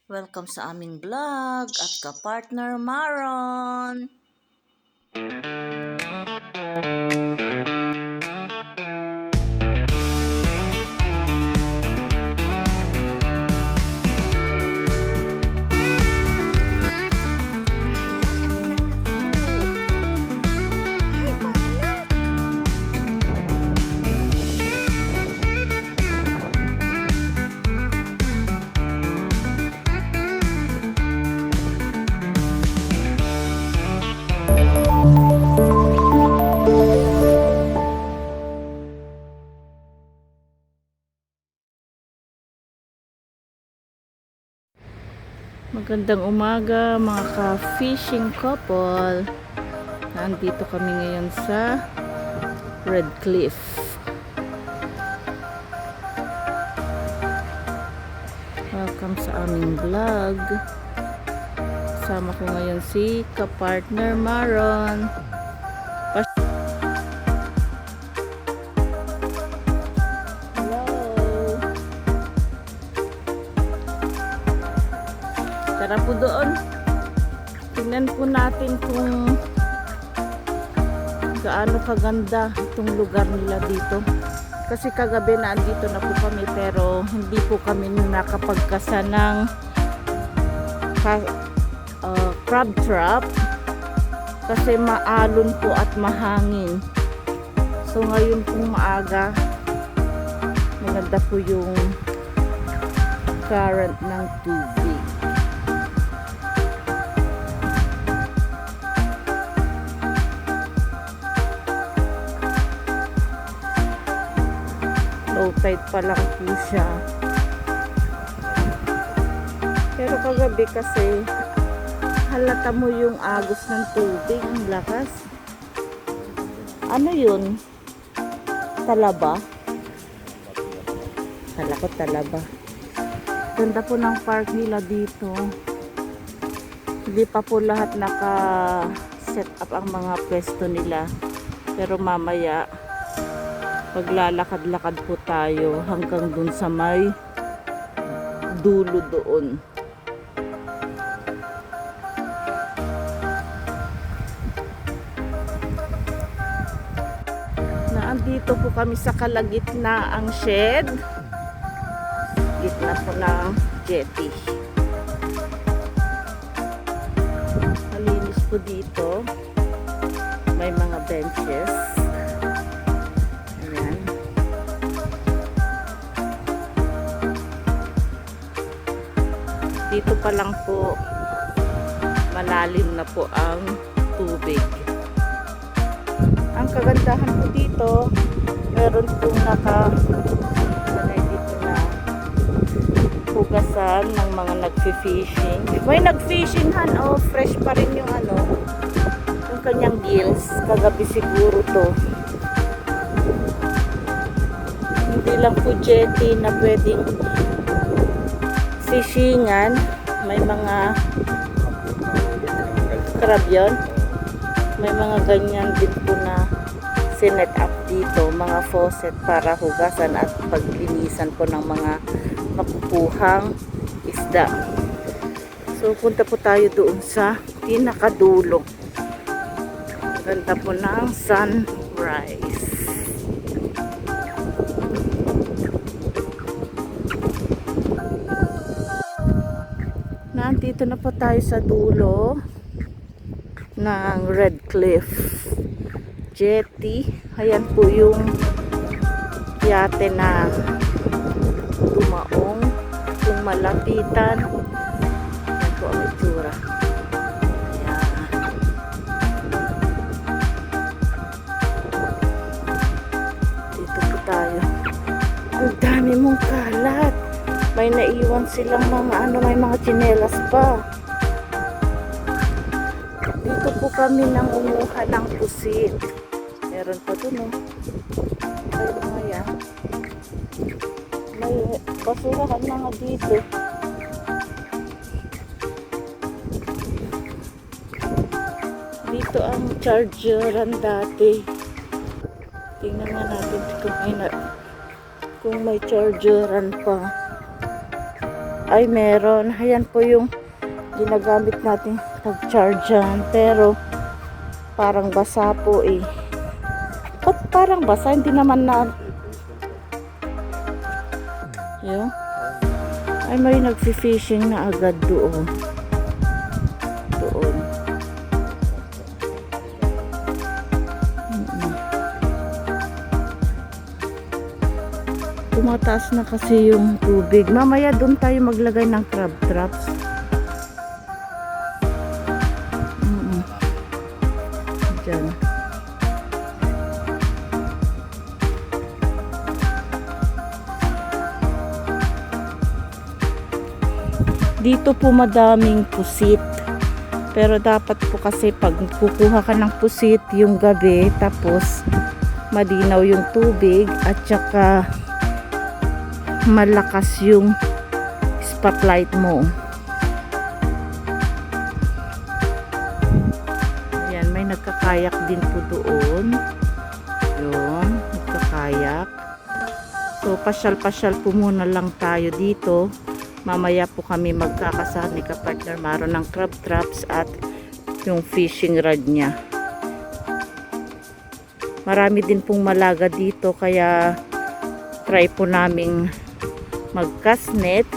Welcome sa aming vlog at ka-partner Maron. Magandang umaga mga ka-fishing couple. Nandito kami ngayon sa Red Cliff. Welcome sa aming vlog. Kasama ko ngayon si ka-partner Maron. Tara po doon. Tingnan po natin kung gaano kaganda itong lugar nila dito. Kasi kagabi na andito na po kami pero hindi po kami nakapagkasa ng crab trap kasi maalon po at mahangin. So ngayon pong maaga maganda po yung current ng tubig. Low tide pa lang po siya. Pero kagabi kasi halata mo yung agos ng tubig, ang lakas. Ano yun? Talaba? Kala ko talaba. Ganda po ng park nila dito. Hindi pa po lahat naka-set up ang mga pwesto nila. Pero mamaya maglalakad-lakad po tayo hanggang dun sa may dulo doon. Naandito po kami sa kalagitnaang shed. Gitna po ng jetty. Malinis po dito. May mga benches. Dito pa lang po malalim na po ang tubig. Ang kagandahan po dito, meron pong dito na hugasan ng mga nagfi-fishing. May nag-fishing fresh pa rin yung yung kanyang gills. Kagabi siguro to. Hindi lang po jetty na pwedeng fishingan, may mga crab yun. May mga ganyan din po na sinet up dito, mga faucet para hugasan at paglinisan po ng mga makukuhang isda. So punta po tayo doon sa pinakadulo. Ganda po ng sunrise. Nandito na po tayo sa dulo ng Red Cliff jetty. Ayan po yung yate na tumaong. Kung malapitan, ayan po ang itsura. Ayan. Dito po tayo. Ang dami mong kalat. May naiwan silang mga may mga tsinelas pa. Dito po kami nang umuha ng pusit. Meron pa dun Ay, mga yan. May basurahan mga dito. Dito ang chargeran dati. Tingnan nga natin kung may chargeran pa. Ay, meron. Ayan po yung ginagamit natin pag-chargean. Pero, parang basa po eh. Ba't parang basa? Hindi naman na... Yun. Ay, may nagfi-fishing na agad doon. Doon. Tumataas na kasi yung tubig. Mamaya doon tayo maglagay ng crab traps. Diyan. Dito po madaming pusit. Pero dapat po kasi pag kukuha ka ng pusit yung gabi, tapos malinaw yung tubig at saka malakas yung spotlight mo. Ayan, may nagkakayak din po doon. Yun, nagkakayak. So, pasyal-pasyal po muna lang tayo dito. Mamaya po kami magkakasama ni ka-partner Maro ng crab traps at yung fishing rod niya. Marami din pong malaga dito kaya try po naming mag-cast net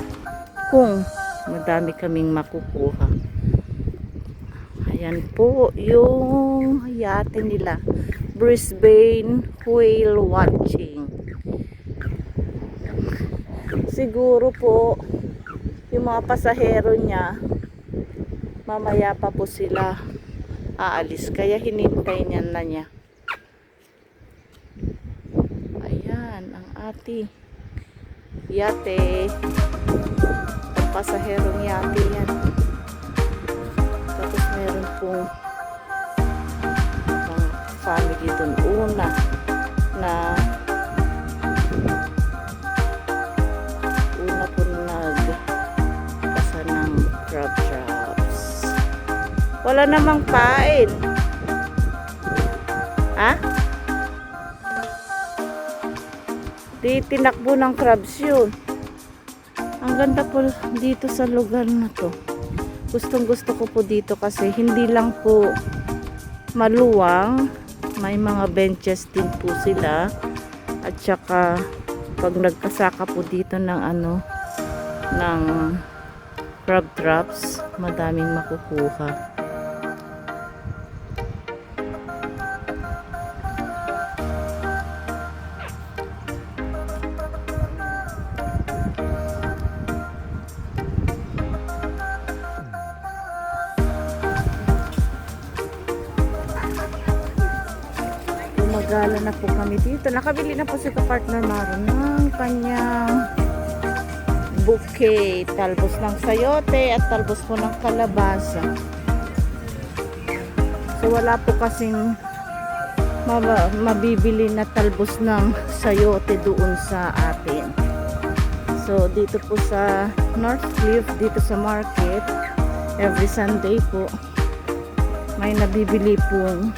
kung madami kaming makukuha. Ayan po yung yate nila. Brisbane Whale Watching. Siguro po yung mga pasahero niya mamaya pa po sila aalis kaya hinintay niya na niya. Ayan ang ati yate, ang pasaherong yate yan. Tapos meron pong mga family dun una na crab traps. Wala namang pain. Ha? Di tinakbo ng crabs yun. Ang ganda po dito sa lugar na to. Gustong gusto ko po dito kasi hindi lang po maluwang. May mga benches din po sila. At saka pag nagkasaka po dito ng ng crab traps, madaming makukuha. Gumagala na po kami dito. Nakabili na po si ka-partner Maro ng kanyang bouquet, talbos ng sayote at talbos po ng kalabasa. So wala po kasing mabibili na talbos ng sayote doon sa atin. So dito po sa Northcliffe, dito sa market, every Sunday po may nabibili pong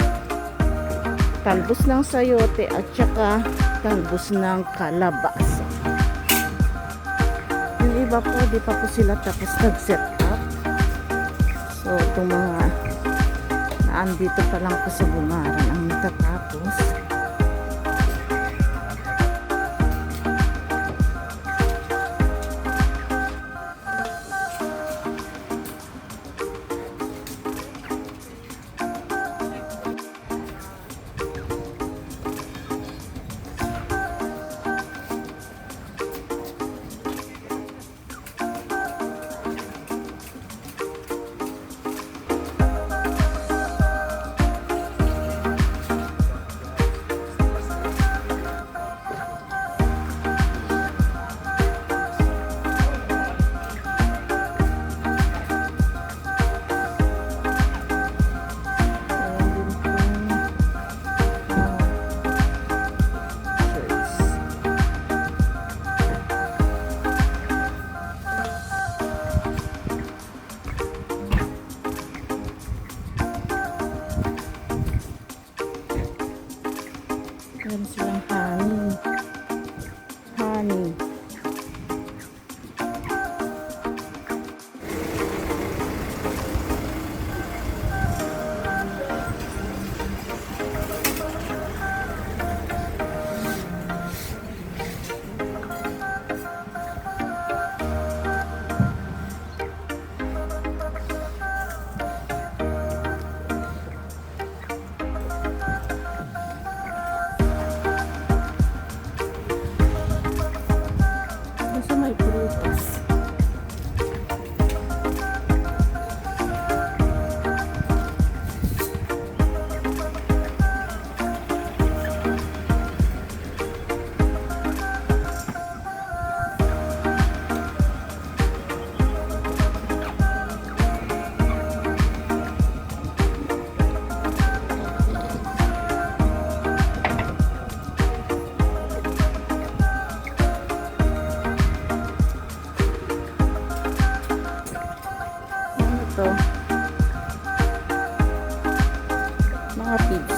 talbos ng sayote at saka talbos ng kalabasa. Yung iba po, di pa po sila tapos nag-set up. So, itong mga naandito pa lang po sa bungaran ang natatapos.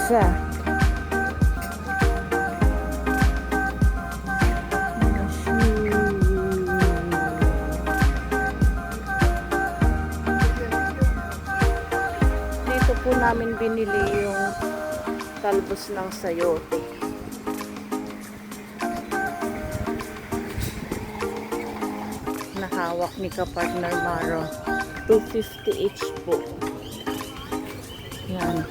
isa. Mga shoe. Dito po namin binili yung talbos ng sayote. Nahawak ni ka-partner Maro. 250 each po. Yan.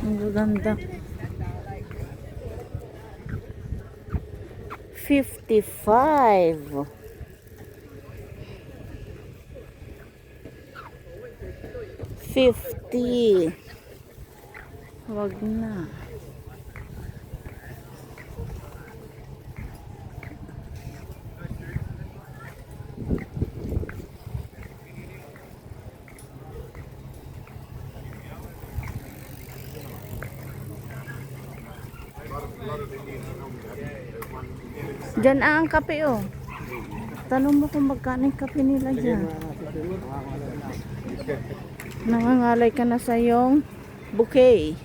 Ang ganda. 55. 50. Wag na. Diyan ang kape oh. Tanong mo kung magkano yung kape nila dyan. Nangangalay ka na sa iyong bouquet.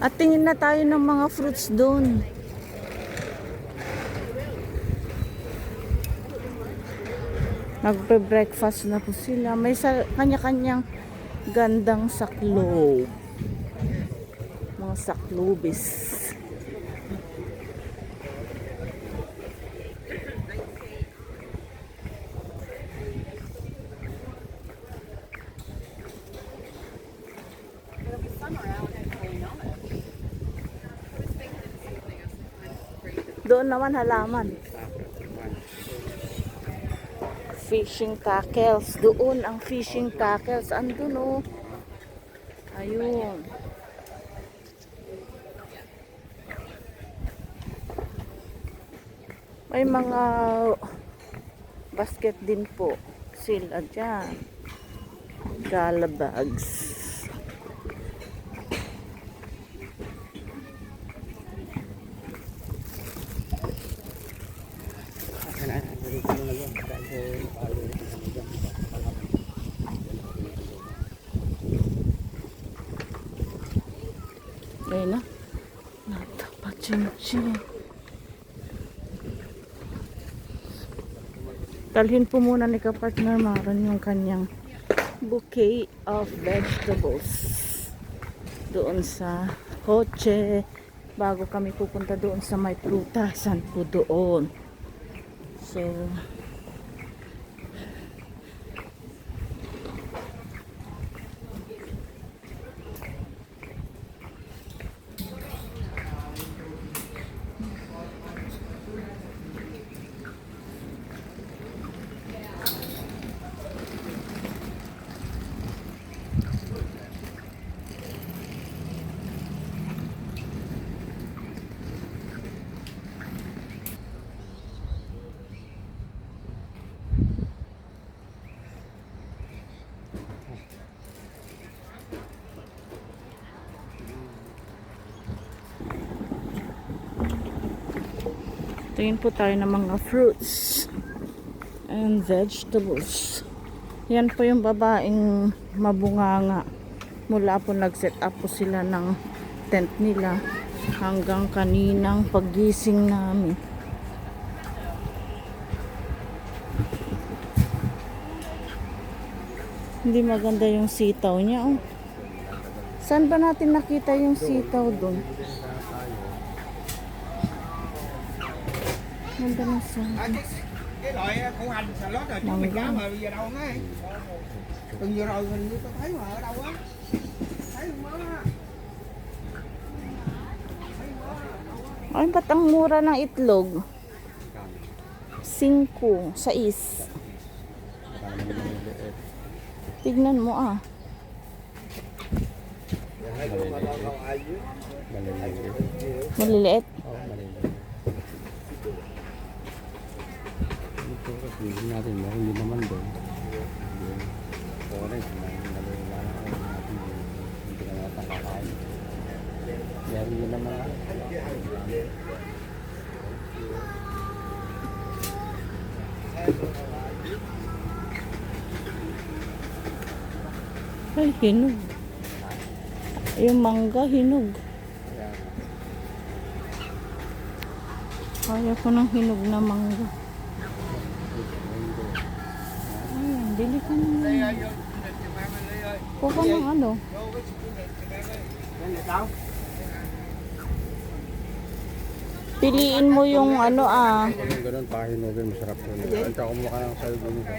At tingin na tayo ng mga fruits doon. Nagpe-breakfast na po sila. May kanya-kanyang gandang saklob. Mga saklobis. Doon naman halaman. Fishing tackles. Doon ang fishing tackles. Andun oh. Ayun. May mga basket din po sila dyan. Gala bags. Ayun na. Natapachinchin. Dalhin po muna ni ka-partner Maron yung kanyang bouquet of vegetables doon sa kotse bago kami pupunta doon sa may prutasan po doon. So tingin po tayo ng mga fruits and vegetables. Yan po yung babaeng mabunganga. Mula po nag-set up po sila ng tent nila hanggang kaninang paggising namin. Hindi maganda yung sitaw niya oh. Saan ba natin nakita yung sitaw doon? Ganda ng sitaw. Cái loại củ hành xà lách rồi chứ mình dám mà bây giờ đâu ngay. Từng vừa rồi mình có thấy mà ở đâu á. Thấy không á. Ay, ba't ang mura ng itlog? 5, 6. Baka naman maliliit. Tignan mo ah. Maliliit. Maliliit. Oo, maliliit. Ito kasi hindi natin mo, hindi naman doon. Orange, maliliit lang ako natin. Hindi ka natin kakain. Meron yun naman. Ay, hinog. Yung mangga, hinog. Kaya ko ng hinog na mangga. Ayan, dili ka na. Kuha ng ano. Piliin mo yung ano ah. Yung ganun, pahinugin, masarap yun. At saka kumukha ng salgo mo sa